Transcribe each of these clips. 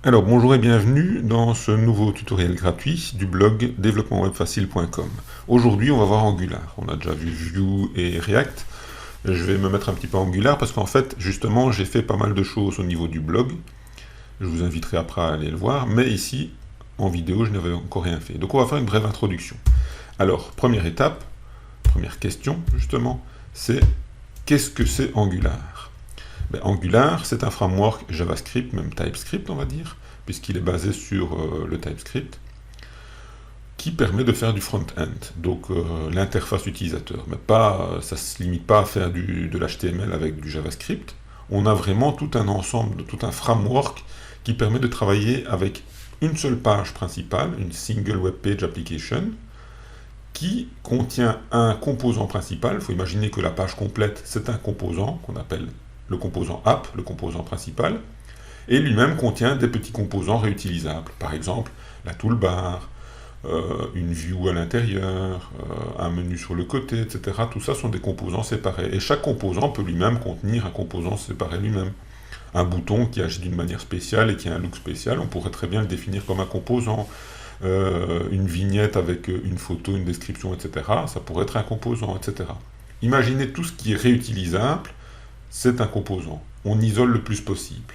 Alors bonjour et bienvenue dans ce nouveau tutoriel gratuit du blog développementwebfacile.com. Aujourd'hui on va voir Angular. On a déjà vu Vue et React. Je vais me mettre un petit peu Angular parce qu'en fait justement j'ai fait pas mal de choses au niveau du blog. Je vous inviterai après à aller le voir, mais ici en vidéo je n'avais encore rien fait. Donc on va faire une brève introduction. Alors première étape, première question justement, c'est qu'est-ce que c'est Angular? Angular, c'est un framework JavaScript, même TypeScript, on va dire, puisqu'il est basé sur le TypeScript, qui permet de faire du front-end, donc l'interface utilisateur. Mais pas, ça ne se limite pas à faire de l'HTML avec du JavaScript. On a vraiment tout un ensemble, tout un framework qui permet de travailler avec une seule page principale, une single web page application, qui contient un composant principal. Il faut imaginer que la page complète, c'est un composant qu'on appelle le composant app, le composant principal, et lui-même contient des petits composants réutilisables. Par exemple, la toolbar, une view à l'intérieur, un menu sur le côté, etc. Tout ça sont des composants séparés. Et chaque composant peut lui-même contenir un composant séparé lui-même. Un bouton qui agit d'une manière spéciale et qui a un look spécial, on pourrait très bien le définir comme un composant. Une vignette avec une photo, une description, etc. Ça pourrait être un composant, etc. Imaginez tout ce qui est réutilisable, c'est un composant. On isole le plus possible.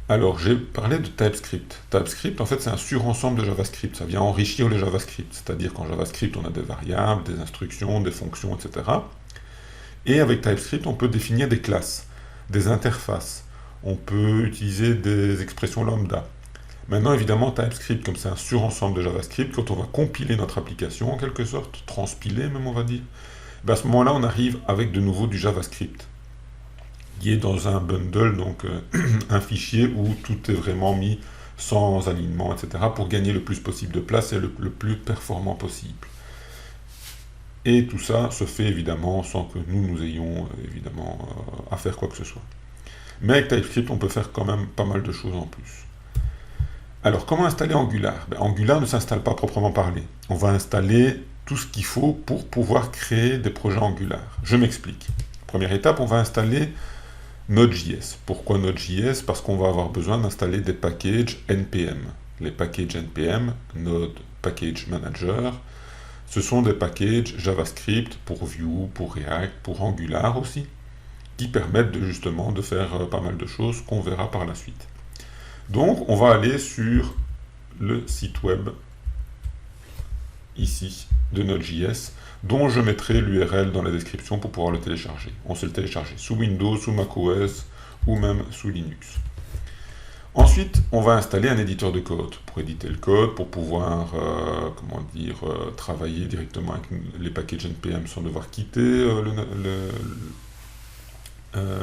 Alors, j'ai parlé de TypeScript. TypeScript, en fait, c'est un surensemble de JavaScript. Ça vient enrichir le JavaScript. C'est-à-dire qu'en JavaScript, on a des variables, des instructions, des fonctions, etc. Et avec TypeScript, on peut définir des classes, des interfaces. On peut utiliser des expressions lambda. Maintenant, évidemment, TypeScript, comme c'est un surensemble de JavaScript, quand on va compiler notre application, en quelque sorte, transpiler même, on va dire, à ce moment-là, on arrive avec de nouveau du JavaScript, qui est dans un bundle, donc un fichier où tout est vraiment mis sans alignement, etc., pour gagner le plus possible de place et le plus performant possible. Et tout ça se fait évidemment sans que nous ayons évidemment à faire quoi que ce soit. Mais avec TypeScript, on peut faire quand même pas mal de choses en plus. Alors, comment installer Angular? Angular ne s'installe pas proprement parler. On va installer tout ce qu'il faut pour pouvoir créer des projets Angular. Je m'explique. Première étape, on va installer Node.js. Pourquoi Node.js? Parce qu'on va avoir besoin d'installer des packages NPM. Les packages NPM, Node Package Manager, ce sont des packages JavaScript pour Vue, pour React, pour Angular aussi, qui permettent justement de faire pas mal de choses qu'on verra par la suite. Donc, on va aller sur le site web, ici, de Node.js, dont je mettrai l'URL dans la description pour pouvoir le télécharger. On sait le télécharger sous Windows, sous macOS, ou même sous Linux. Ensuite, on va installer un éditeur de code, pour éditer le code, pour pouvoir, travailler directement avec les packages NPM sans devoir quitter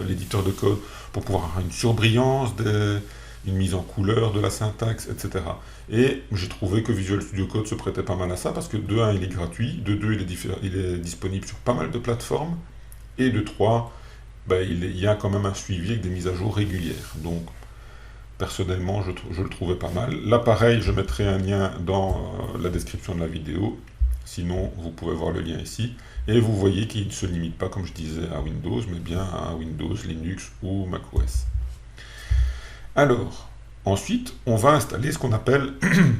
l'éditeur de code, pour pouvoir avoir une surbrillance une mise en couleur de la syntaxe, etc. Et j'ai trouvé que Visual Studio Code se prêtait pas mal à ça, parce que de 1, il est gratuit, de 2, il est disponible sur pas mal de plateformes, et de 3, il y a quand même un suivi avec des mises à jour régulières. Donc, personnellement, je le trouvais pas mal. Là, pareil, je mettrai un lien dans la description de la vidéo, sinon vous pouvez voir le lien ici, et vous voyez qu'il ne se limite pas, comme je disais, à Windows, mais bien à Windows, Linux ou macOS. Alors, ensuite, on va installer ce qu'on appelle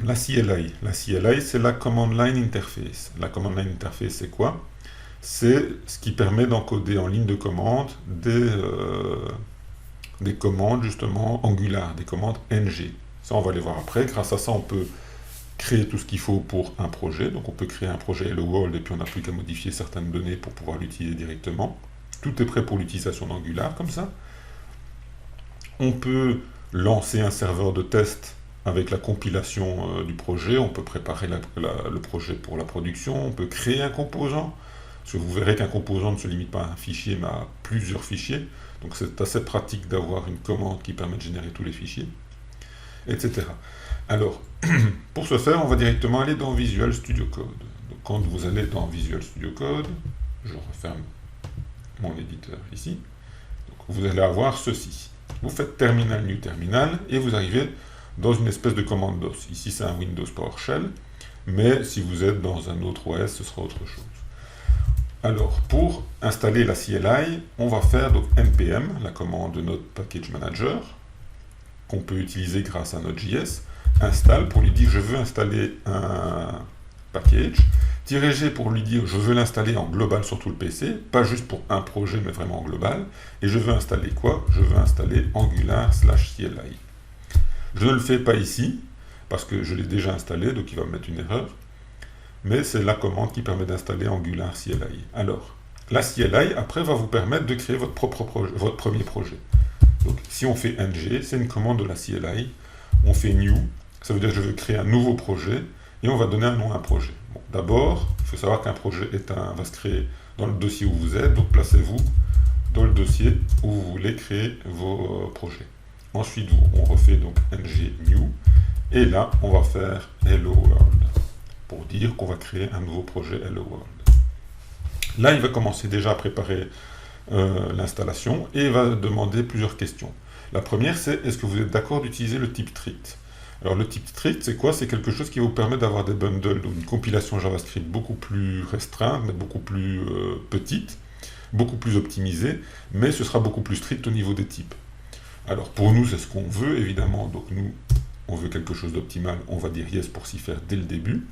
la CLI. La CLI, c'est la Command Line Interface. La Command Line Interface, c'est quoi? C'est ce qui permet d'encoder en ligne de commande des commandes, justement, Angular, des commandes NG. Ça, on va les voir après. Grâce à ça, on peut créer tout ce qu'il faut pour un projet. Donc, on peut créer un projet Hello World et puis on n'a plus qu'à modifier certaines données pour pouvoir l'utiliser directement. Tout est prêt pour l'utilisation d'Angular, comme ça. On peut lancer un serveur de test avec la compilation du projet, on peut préparer le projet pour la production, on peut créer un composant, parce que vous verrez qu'un composant ne se limite pas à un fichier, mais à plusieurs fichiers, donc c'est assez pratique d'avoir une commande qui permet de générer tous les fichiers, etc. Alors, pour ce faire, on va directement aller dans Visual Studio Code. Donc, quand vous allez dans Visual Studio Code, je referme mon éditeur ici, donc vous allez avoir ceci. Vous faites Terminal New Terminal et vous arrivez dans une espèce de commande DOS. Ici, c'est un Windows PowerShell, mais si vous êtes dans un autre OS, ce sera autre chose. Alors, pour installer la CLI, on va faire donc npm, la commande de notre Package Manager, qu'on peut utiliser grâce à Node.js, install pour lui dire je veux installer un package, -g pour lui dire je veux l'installer en global sur tout le PC, pas juste pour un projet mais vraiment en global, et je veux installer quoi? Je veux installer Angular/CLI. Je ne le fais pas ici, parce que je l'ai déjà installé, donc il va me mettre une erreur, mais c'est la commande qui permet d'installer Angular CLI. Alors, la CLI, après, va vous permettre de créer votre premier projet. Donc, si on fait ng, c'est une commande de la CLI. On fait new, ça veut dire que je veux créer un nouveau projet, et on va donner un nom à un projet. Bon, d'abord, il faut savoir qu'un projet va se créer dans le dossier où vous êtes, donc placez-vous dans le dossier où vous voulez créer vos projets. Ensuite, on refait donc ng new, et là, on va faire hello world, pour dire qu'on va créer un nouveau projet hello world. Là, il va commencer déjà à préparer l'installation, et il va demander plusieurs questions. La première, c'est est-ce que vous êtes d'accord d'utiliser le type strict? Alors le type strict, c'est quoi? C'est quelque chose qui vous permet d'avoir des bundles, donc une compilation JavaScript beaucoup plus restreinte, mais beaucoup plus petite, beaucoup plus optimisée, mais ce sera beaucoup plus strict au niveau des types. Alors pour nous, c'est ce qu'on veut, évidemment, donc nous, on veut quelque chose d'optimal, on va dire yes pour s'y faire dès le début.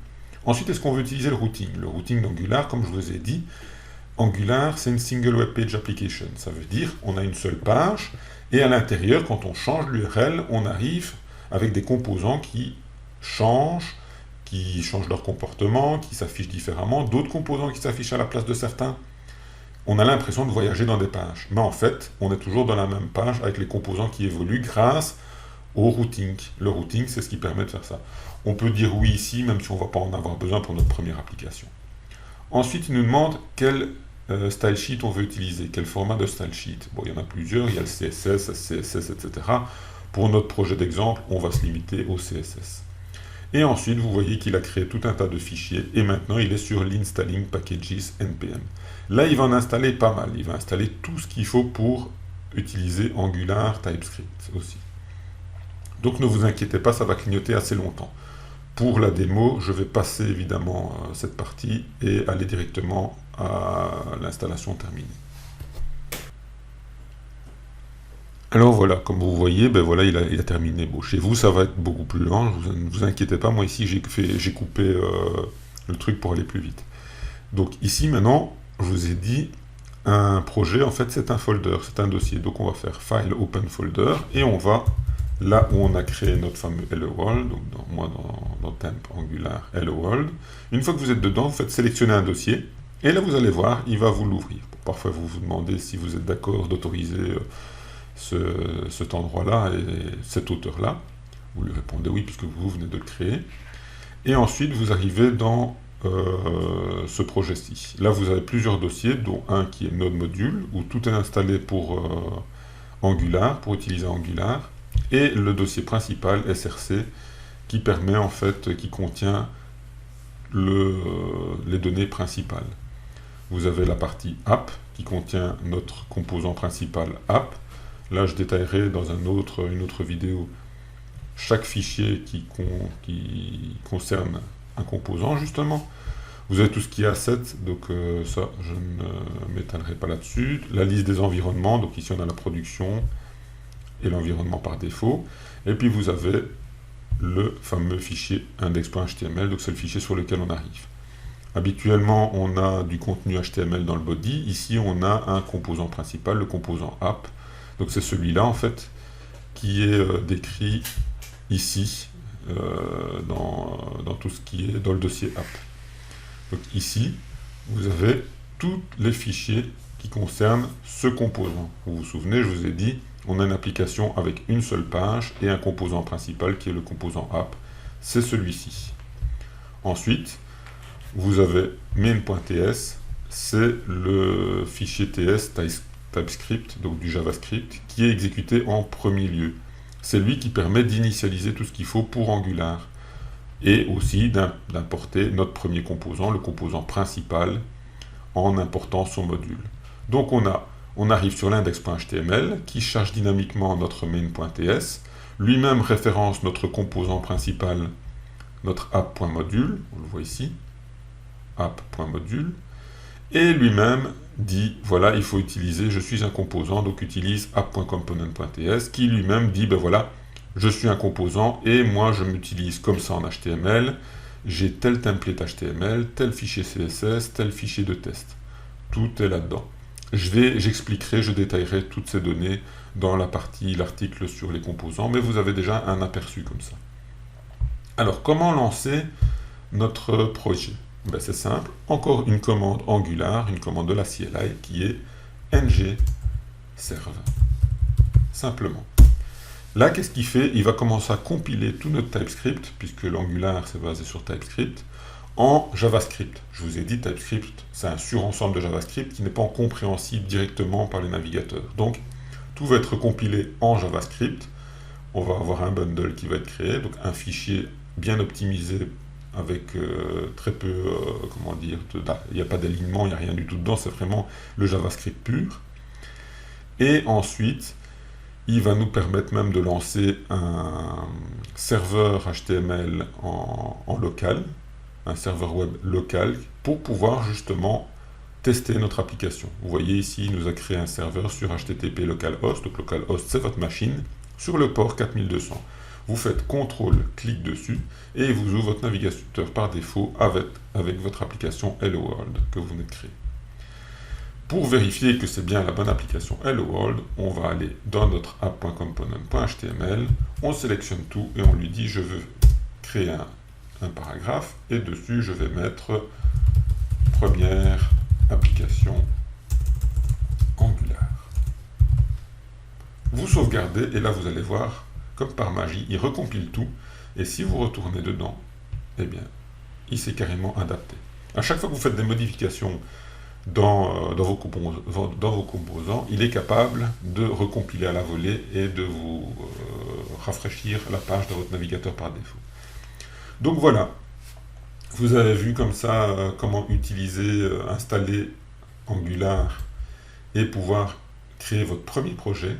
Ensuite, est-ce qu'on veut utiliser le routing? Le routing d'Angular, comme je vous ai dit, Angular, c'est une single web page application. Ça veut dire on a une seule page, et à l'intérieur, quand on change l'URL, on arrive avec des composants qui changent leur comportement, qui s'affichent différemment, d'autres composants qui s'affichent à la place de certains. On a l'impression de voyager dans des pages. Mais en fait, on est toujours dans la même page avec les composants qui évoluent grâce au routing. Le routing, c'est ce qui permet de faire ça. On peut dire oui ici, même si on ne va pas en avoir besoin pour notre première application. Ensuite, il nous demande quel style sheet on veut utiliser, quel format de style sheet. Bon, il y en a plusieurs, il y a le CSS, CSS, etc. Pour notre projet d'exemple, on va se limiter au CSS. Et ensuite, vous voyez qu'il a créé tout un tas de fichiers, et maintenant, il est sur l'installing packages npm. Là, il va en installer pas mal. Il va installer tout ce qu'il faut pour utiliser Angular TypeScript aussi. Donc, ne vous inquiétez pas, ça va clignoter assez longtemps. Pour la démo, je vais passer évidemment cette partie et aller directement à l'installation terminée. Alors voilà, comme vous voyez, ben voilà, il a terminé. Bon, chez vous, ça va être beaucoup plus lent, ne vous inquiétez pas. Moi ici, j'ai coupé le truc pour aller plus vite. Donc ici, maintenant, je vous ai dit, un projet, en fait, c'est un folder, c'est un dossier. Donc on va faire File, Open Folder, et on va là où on a créé notre fameux Hello World, donc dans Temp Angular Hello World. Une fois que vous êtes dedans, vous faites sélectionner un dossier, et là vous allez voir, il va vous l'ouvrir. Bon, parfois vous vous demandez si vous êtes d'accord d'autoriser cet endroit-là et cet auteur-là. Vous lui répondez oui, puisque vous venez de le créer. Et ensuite, vous arrivez dans ce projet-ci. Là, vous avez plusieurs dossiers, dont un qui est Node Module, où tout est installé pour Angular, pour utiliser Angular, et le dossier principal, SRC, qui permet en fait, qui contient les données principales. Vous avez la partie app, qui contient notre composant principal app. Là, je détaillerai dans une autre vidéo chaque fichier qui concerne un composant, justement. Vous avez tout ce qui est asset, donc ça, je ne m'étalerai pas là-dessus. La liste des environnements, donc ici on a la production et l'environnement par défaut. Et puis vous avez le fameux fichier index.html, donc c'est le fichier sur lequel on arrive. Habituellement, on a du contenu HTML dans le body. Ici, on a un composant principal, le composant app. Donc c'est celui-là, en fait, qui est décrit ici, dans tout ce qui est dans le dossier app. Donc ici, vous avez tous les fichiers qui concernent ce composant. Vous vous souvenez, je vous ai dit, on a une application avec une seule page et un composant principal qui est le composant app. C'est celui-ci. Ensuite, vous avez main.ts, c'est le fichier TS TypeScript, donc du JavaScript, qui est exécuté en premier lieu. C'est lui qui permet d'initialiser tout ce qu'il faut pour Angular, et aussi d'importer notre premier composant, le composant principal, en important son module. Donc on arrive sur l'index.html, qui charge dynamiquement notre main.ts, lui-même référence notre composant principal, notre app.module, on le voit ici, app.module, et lui-même dit, voilà, il faut utiliser, je suis un composant, donc utilise app.component.ts, qui lui-même dit, ben voilà, je suis un composant et moi je m'utilise comme ça en HTML, j'ai tel template HTML, tel fichier CSS, tel fichier de test. Tout est là-dedans. J'expliquerai, je détaillerai toutes ces données dans la partie, l'article sur les composants, mais vous avez déjà un aperçu comme ça. Alors, comment lancer notre projet? Ben, c'est simple, encore une commande Angular, une commande de la CLI qui est ng serve. Simplement. Là, qu'est-ce qu'il fait? Il va commencer à compiler tout notre TypeScript, puisque l'Angular c'est basé sur TypeScript, en JavaScript. Je vous ai dit, TypeScript, c'est un surensemble de JavaScript qui n'est pas compréhensible directement par les navigateurs. Donc, tout va être compilé en JavaScript. On va avoir un bundle qui va être créé, donc un fichier bien optimisé avec très peu, comment dire, il n'y a pas d'alignement, il n'y a rien du tout dedans, c'est vraiment le JavaScript pur. Et ensuite, il va nous permettre même de lancer un serveur HTML en local, un serveur web local, pour pouvoir justement tester notre application. Vous voyez ici, il nous a créé un serveur sur HTTP localhost, donc localhost c'est votre machine, sur le port 4200. Vous faites CTRL, clic dessus, et il vous ouvre votre navigateur par défaut avec votre application Hello World que vous venez de créer. Pour vérifier que c'est bien la bonne application Hello World, on va aller dans notre app.component.html, on sélectionne tout et on lui dit je veux créer un paragraphe et dessus je vais mettre première application Angular. Vous sauvegardez et là vous allez voir, comme par magie, il recompile tout et si vous retournez dedans, eh bien, il s'est carrément adapté. À chaque fois que vous faites des modifications dans vos composants, il est capable de recompiler à la volée et de vous rafraîchir la page de votre navigateur par défaut. Donc voilà, vous avez vu comme ça comment utiliser, installer Angular et pouvoir créer votre premier projet.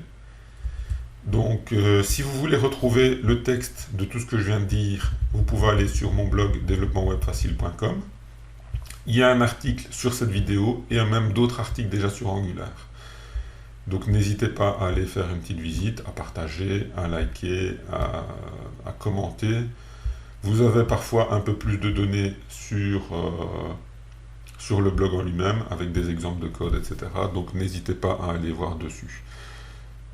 Donc si vous voulez retrouver le texte de tout ce que je viens de dire, vous pouvez aller sur mon blog développementwebfacile.com. Il y a un article sur cette vidéo et même d'autres articles déjà sur Angular. Donc n'hésitez pas à aller faire une petite visite, à partager, à liker, à commenter. Vous avez parfois un peu plus de données sur le blog en lui-même, avec des exemples de code, etc. Donc n'hésitez pas à aller voir dessus.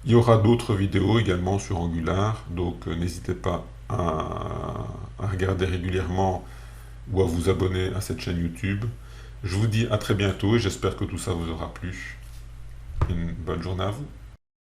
Il y aura d'autres vidéos également sur Angular, donc n'hésitez pas à regarder régulièrement ou à vous abonner à cette chaîne YouTube. Je vous dis à très bientôt et j'espère que tout ça vous aura plu. Une bonne journée à vous.